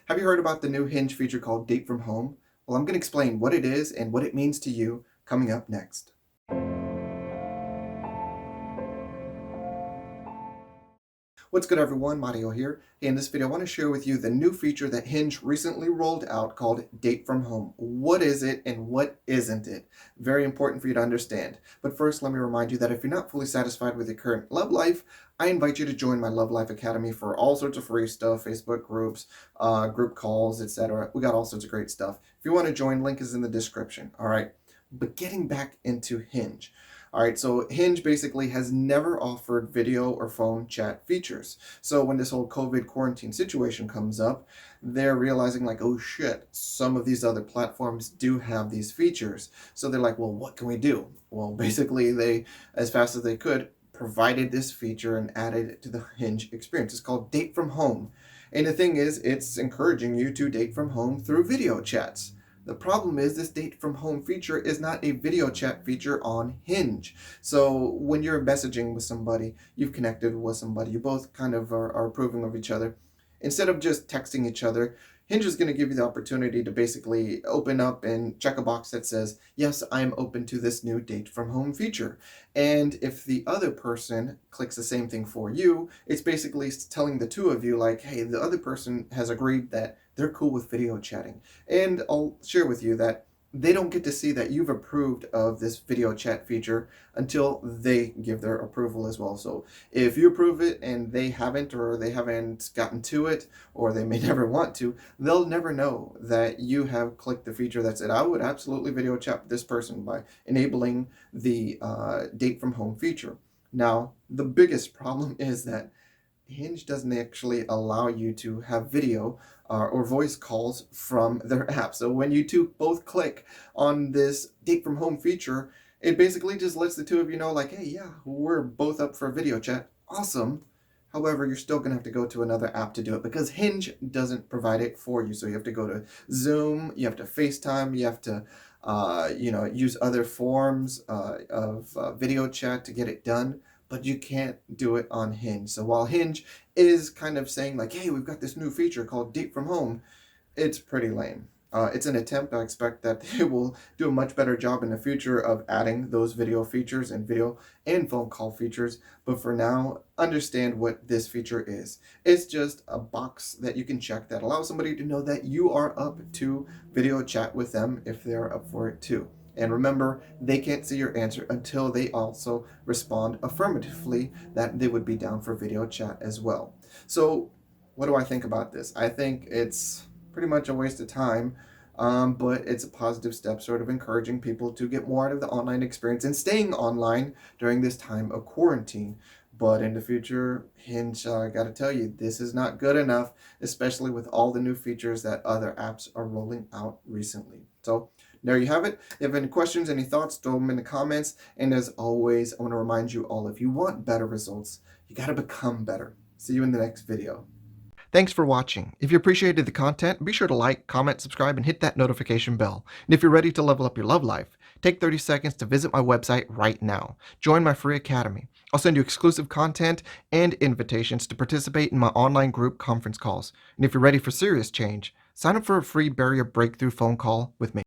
Have you heard about the new Hinge feature called Date from Home? Well, I'm going to explain what it is and what it means to you coming up next. What's good, everyone? Mario here. Hey, in this video, I want to share with you the new feature that Hinge recently rolled out called Date from Home. What is it and what isn't it? Very important for you to understand. But first, let me remind you that if you're not fully satisfied with your current love life, I invite you to join my Love Life Academy for all sorts of free stuff, Facebook groups, group calls, etc. We got all sorts of great stuff. If you want to join, link is in the description. All right. But getting back into Hinge. All right, so Hinge basically has never offered video or phone chat features. So when this whole COVID quarantine situation comes up, they're realizing like, oh shit, some of these other platforms do have these features. So they're like, well, what can we do? Well, basically they, as fast as they could, provided this feature and added it to the Hinge experience. It's called Date from Home. And the thing is, it's encouraging you to date from home through video chats. The problem is this date from home feature is not a video chat feature on Hinge. So when you're messaging with somebody, you've connected with somebody, you both kind of are approving of each other. Instead of just texting each other, Hinge is going to give you the opportunity to basically open up and check a box that says, yes, I'm open to this new date from home feature. And if the other person clicks the same thing for you, it's basically telling the two of you like, hey, the other person has agreed that they're cool with video chatting. And I'll share with you that they don't get to see that you've approved of this video chat feature until they give their approval as well. So if you approve it and they haven't, or they haven't gotten to it, or they may never want to, they'll never know that you have clicked the feature that said, I would absolutely video chat with this person by enabling the date from home feature. Now, the biggest problem is that Hinge doesn't actually allow you to have video or voice calls from their app. So when you two both click on this date from home feature, it basically just lets the two of you know like, hey, yeah, we're both up for a video chat. Awesome. However, you're still going to have to go to another app to do it because Hinge doesn't provide it for you. So you have to go to Zoom, you have to FaceTime, you have to use other forms of video chat to get it done, but you can't do it on Hinge. So while Hinge is kind of saying like, hey, we've got this new feature called Date from Home, it's pretty lame. It's an attempt. I expect that they will do a much better job in the future of adding those video features and video and phone call features. But for now, understand what this feature is. It's just a box that you can check that allows somebody to know that you are up to video chat with them if they're up for it too. And remember, they can't see your answer until they also respond affirmatively that they would be down for video chat as well. So what do I think about this? I think it's pretty much a waste of time, but it's a positive step, sort of encouraging people to get more out of the online experience and staying online during this time of quarantine. But in the future, Hinge, I gotta tell you, this is not good enough, especially with all the new features that other apps are rolling out recently. So there you have it. If you have any questions, any thoughts, throw them in the comments. And as always, I want to remind you all, if you want better results, you gotta become better. See you in the next video. Thanks for watching. If you appreciated the content, be sure to like, comment, subscribe, and hit that notification bell. And if you're ready to level up your love life, take 30 seconds to visit my website right now. Join my free academy. I'll send you exclusive content and invitations to participate in my online group conference calls. And if you're ready for serious change, sign up for a free barrier breakthrough phone call with me.